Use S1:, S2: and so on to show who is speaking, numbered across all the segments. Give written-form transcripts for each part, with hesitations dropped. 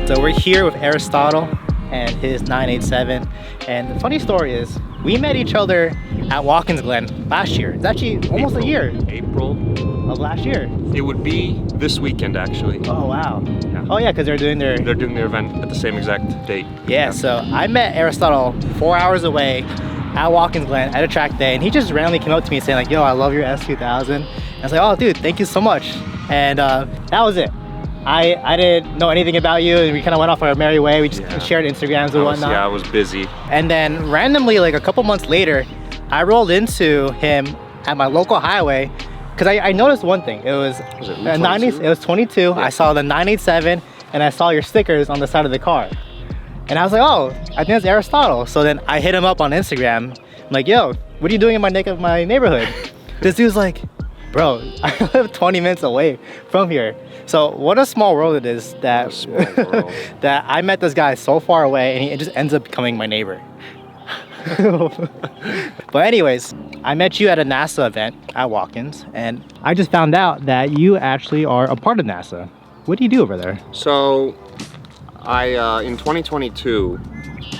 S1: So we're here with Aristotle and his 987. And the funny story is, we met each other at Watkins Glen last year. It's actually almost a year.
S2: April
S1: of last year.
S2: It would be this weekend, actually.
S1: Oh, wow.
S2: Yeah.
S1: Oh, yeah, because they're doing their
S2: event at the same exact date.
S1: Yeah, so I met Aristotle 4 hours away at Watkins Glen at a track day, and he just randomly came up to me saying like, yo, I love your S2000. And I was like, oh, dude, thank you so much. And that was it. I didn't know anything about you, and we kind of went off our merry way. We just shared Instagrams and whatnot.
S2: Yeah, I was busy.
S1: And then randomly, like a couple months later, I rolled into him at my local highway because I noticed one thing. It was a 90s. It was 22. Yeah. I saw the 987, and I saw your stickers on the side of the car. And I was like, oh, I think it's Aristotle. So then I hit him up on Instagram. I'm like, yo, what are you doing in my neighborhood? This dude's like, bro, I live 20 minutes away from here. So what a small world it is that, that I met this guy so far away and he just ends up becoming my neighbor. But anyways, I met you at a NASA event at Watkins, and I just found out that you actually are a part of NASA. What do you do over there?
S2: So in 2022,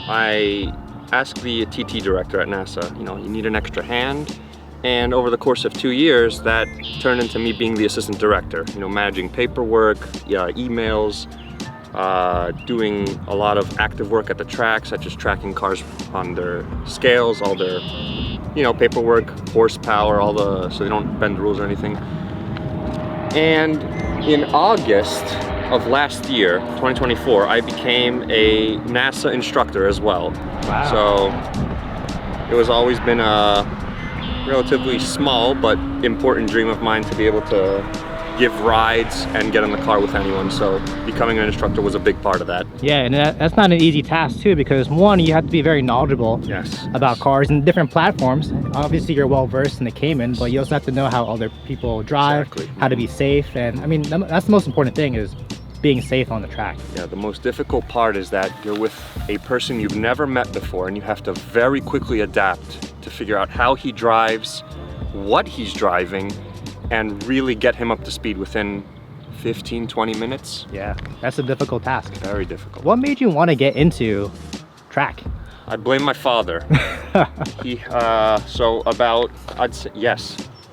S2: I asked the TT director at NASA, you need an extra hand. And over the course of 2 years, that turned into me being the assistant director, managing paperwork, emails, doing a lot of active work at the track, such as tracking cars on their scales, all their, paperwork, horsepower, so they don't bend the rules or anything. And in August of last year, 2024, I became a NASA instructor as well.
S1: Wow.
S2: So it was always been a relatively small but important dream of mine to be able to give rides and get in the car with anyone, so becoming an instructor was a big part of that. Yeah,
S1: and that's not an easy task too, because one, you have to be very knowledgeable about cars and different platforms. Obviously you're well versed in the Cayman, but you also have to know how other people drive, how to be safe, and I mean that's the most important thing, is being safe on the track.
S2: Yeah, the most difficult part is that you're with a person you've never met before, and you have to very quickly adapt to figure out how he drives, what he's driving, and really get him up to speed within 15-20 minutes.
S1: Yeah, that's a difficult task.
S2: Very difficult.
S1: What made you want to get into track?
S2: I blame my father. So about, I'd say,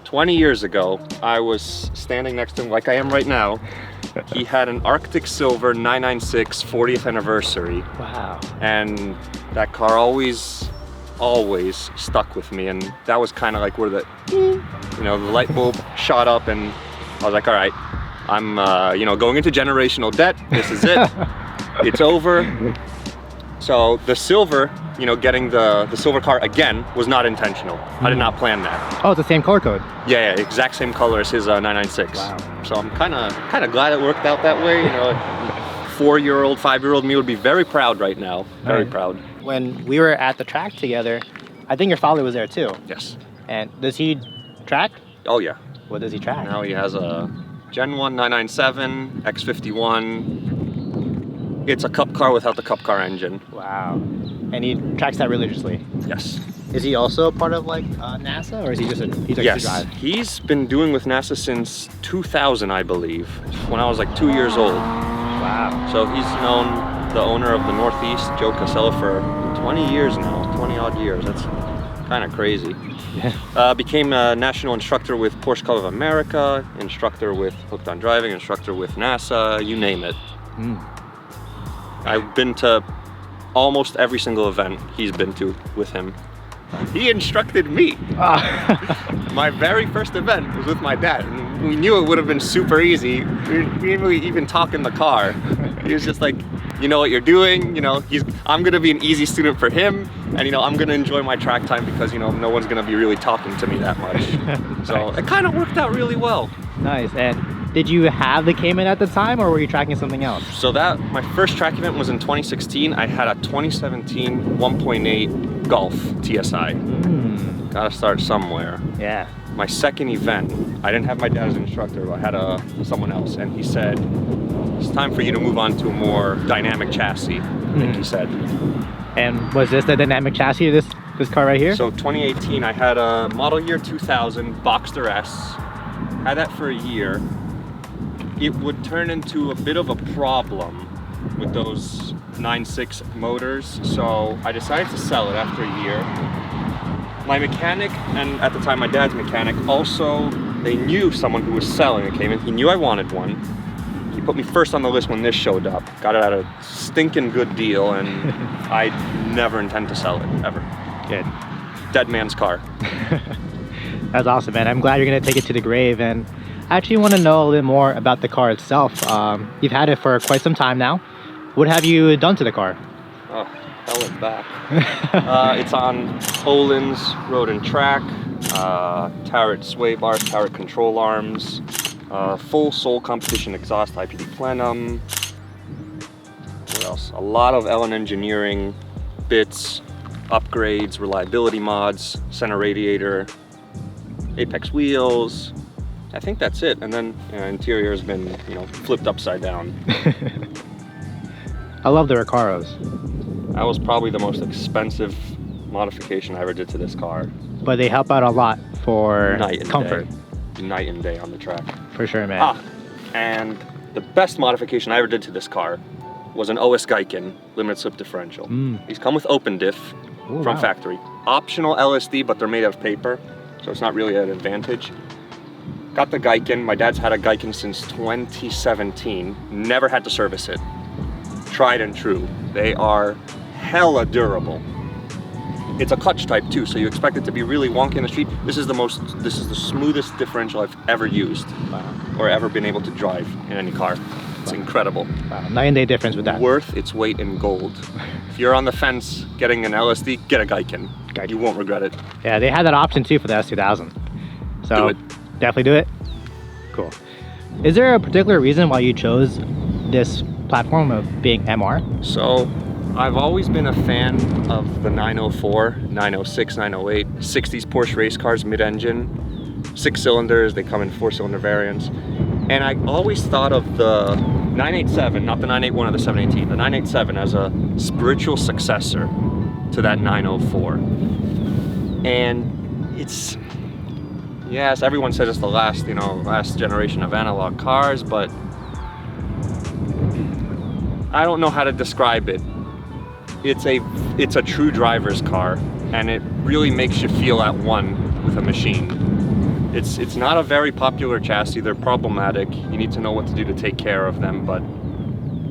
S2: 20 years ago, I was standing next to him like I am right now. He had an Arctic Silver 996 40th anniversary.
S1: Wow.
S2: And that car always stuck with me, and that was kind of like where the light bulb shot up, and I was like, all right, I'm going into generational debt. This is it. It's over. So the silver, getting the silver car again was not intentional. I did not plan that.
S1: Oh, it's the same color code.
S2: Yeah, exact same color as his 996.
S1: Wow.
S2: So I'm kind of glad it worked out that way. 4-year-old, 5-year-old me would be very proud right now. Very proud.
S1: When we were at the track together, I think your father was there too.
S2: Yes.
S1: And does he track?
S2: Oh yeah.
S1: What does he track?
S2: Now he has a Gen 1 997, X51. It's a cup car without the cup car engine.
S1: Wow. And he tracks that religiously?
S2: Yes.
S1: Is he also a part of like NASA, or is he just he likes to drive?
S2: He's been doing with NASA since 2000, I believe, when I was like 2 years old.
S1: Wow.
S2: So he's known the owner of the Northeast, Joe Casella, for 20 years now, 20 odd years. That's kind of crazy. Yeah. Became a national instructor with Porsche Club of America, instructor with Hooked on Driving, instructor with NASA, you name it. I've been to almost every single event he's been to with him. He instructed me. My very first event was with my dad, and we knew it would have been super easy. We didn't really even talk in the car. He was just like, you know what you're doing, I'm gonna be an easy student for him, and I'm gonna enjoy my track time because no one's gonna be really talking to me that much. So it kind of worked out really well.
S1: Nice. And did you have the Cayman at the time, or were you tracking something else?
S2: So my first track event was in 2016. I had a 2017 1.8 Golf TSI. Gotta start somewhere.
S1: Yeah.
S2: My second event, I didn't have my dad as an instructor, but I had someone else, and he said, it's time for you to move on to a more dynamic chassis, I think he said.
S1: And was this the dynamic chassis of this car right here?
S2: So 2018, I had a model year 2000 Boxster S. Had that for a year. It would turn into a bit of a problem with those 9.6 motors, so I decided to sell it after a year. My mechanic, and at the time my dad's mechanic, also, they knew someone who was selling a Cayman. He knew I wanted one. He put me first on the list when this showed up. Got it at a stinking good deal, and I never intend to sell it, ever.
S1: Good.
S2: Dead man's car.
S1: That's awesome, man. I'm glad you're gonna take it to the grave, and I actually want to know a little more about the car itself. You've had it for quite some time now. What have you done to the car?
S2: Oh, hell it back. It's on Olin's Road and Track, Tarot sway bars, Tarot control arms, full Soul competition exhaust, IPD plenum. What else? A lot of Ellen Engineering bits, upgrades, reliability mods, center radiator, Apex wheels. I think that's it. And then interior has been, flipped upside down.
S1: I love the Recaros.
S2: That was probably the most expensive modification I ever did to this car.
S1: But they help out a lot for comfort.
S2: Night and day on the track.
S1: For sure, man.
S2: And the best modification I ever did to this car was an OS Geiken limited slip differential. These come with open diff from factory. Optional LSD, but they're made out of paper, so it's not really an advantage. Got the Geiken. My dad's had a Geiken since 2017. Never had to service it. Tried and true. They are hella durable. It's a clutch type too, so you expect it to be really wonky in the street. This is the smoothest differential I've ever used or ever been able to drive in any car. It's incredible.
S1: Wow, night and day difference with that.
S2: Worth its weight in gold. If you're on the fence getting an LSD, get a Geiken. You won't regret it.
S1: Yeah, they had that option too for the S2000. So
S2: do it.
S1: Definitely do it. Cool. Is there a particular reason why you chose this platform of being MR?
S2: So I've always been a fan of the 904, 906, 908, 60s Porsche race cars, mid-engine, 6 cylinders. They come in 4-cylinder variants. And I always thought of the 987, not the 981 or the 718, the 987 as a spiritual successor to that 904. And it's, yes, everyone says it's the last, last generation of analog cars, but I don't know how to describe it. It's a true driver's car, and it really makes you feel at one with a machine. It's not a very popular chassis. They're problematic. You need to know what to do to take care of them, but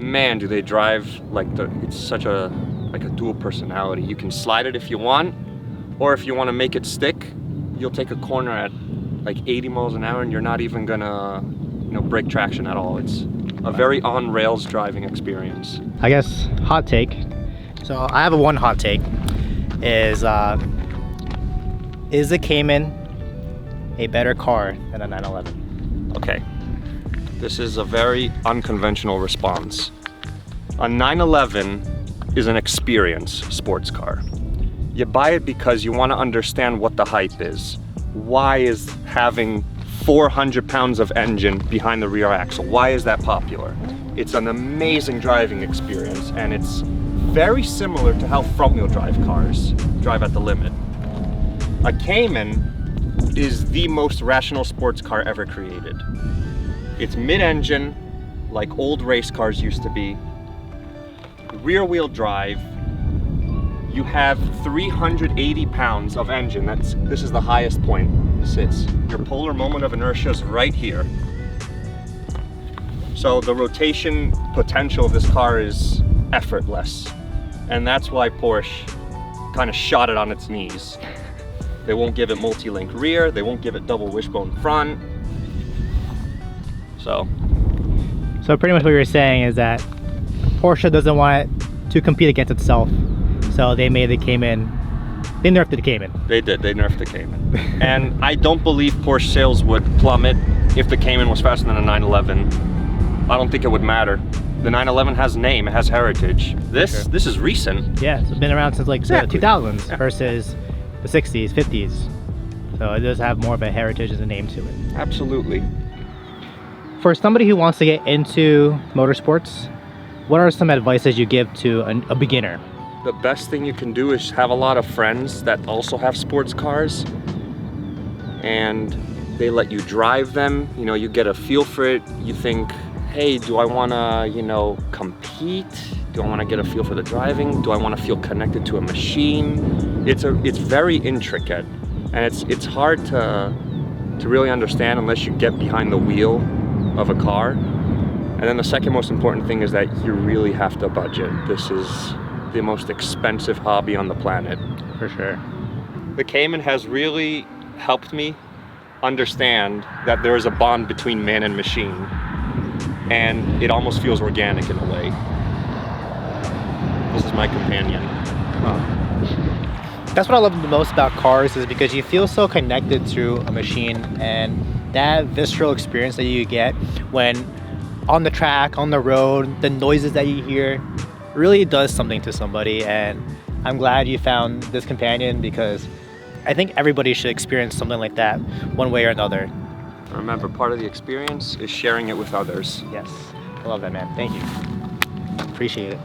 S2: man, do they drive it's such a dual personality. You can slide it if you want, or if you want to make it stick, you'll take a corner at like 80 miles an hour and you're not even gonna break traction at all. It's a very on rails driving experience. I guess
S1: Hot take. So I have one hot take. Is the Cayman a better car than a 911?
S2: Okay, this is a very unconventional response. A 911 is an experience sports car. You buy it because you want to understand what the hype is. Why is having 400 pounds of engine behind the rear axle, why is that popular? It's an amazing driving experience, and it's very similar to how front-wheel drive cars drive at the limit. A Cayman is the most rational sports car ever created. It's mid-engine, like old race cars used to be, rear-wheel drive. You have 380 pounds of engine. This is the highest point it sits. Your polar moment of inertia is right here. So the rotation potential of this car is effortless. And that's why Porsche kind of shot it on its knees. They won't give it multi-link rear, they won't give it double wishbone front. So
S1: pretty much what you're saying is that Porsche doesn't want it to compete against itself. So they made the Cayman, they nerfed the Cayman.
S2: They did, they nerfed the Cayman. And I don't believe Porsche sales would plummet if the Cayman was faster than a 911. I don't think it would matter. The 911 has name, it has heritage. This is recent.
S1: Yeah, it's been around since like the 2000s versus the 60s, 50s. So it does have more of a heritage and a name to it.
S2: Absolutely.
S1: For somebody who wants to get into motorsports, what are some advices you give to a beginner?
S2: The best thing you can do is have a lot of friends that also have sports cars, and they let you drive them. You get a feel for it. You think, hey, do I want to, you know, compete? Do I want to get a feel for the driving? Do I want to feel connected to a machine? It's very intricate, and it's hard to really understand unless you get behind the wheel of a car. And then the second most important thing is that you really have to budget. This is the most expensive hobby on the planet.
S1: For sure.
S2: The Cayman has really helped me understand that there is a bond between man and machine, and it almost feels organic in a way. This is my companion.
S1: That's what I love the most about cars, is because you feel so connected to a machine, and that visceral experience that you get when on the track, on the road, the noises that you hear really does something to somebody. And I'm glad you found this companion, because I think everybody should experience something like that one way or another.
S2: Remember, part of the experience is sharing it with others.
S1: Yes, I love that, man. Thank you. Appreciate it.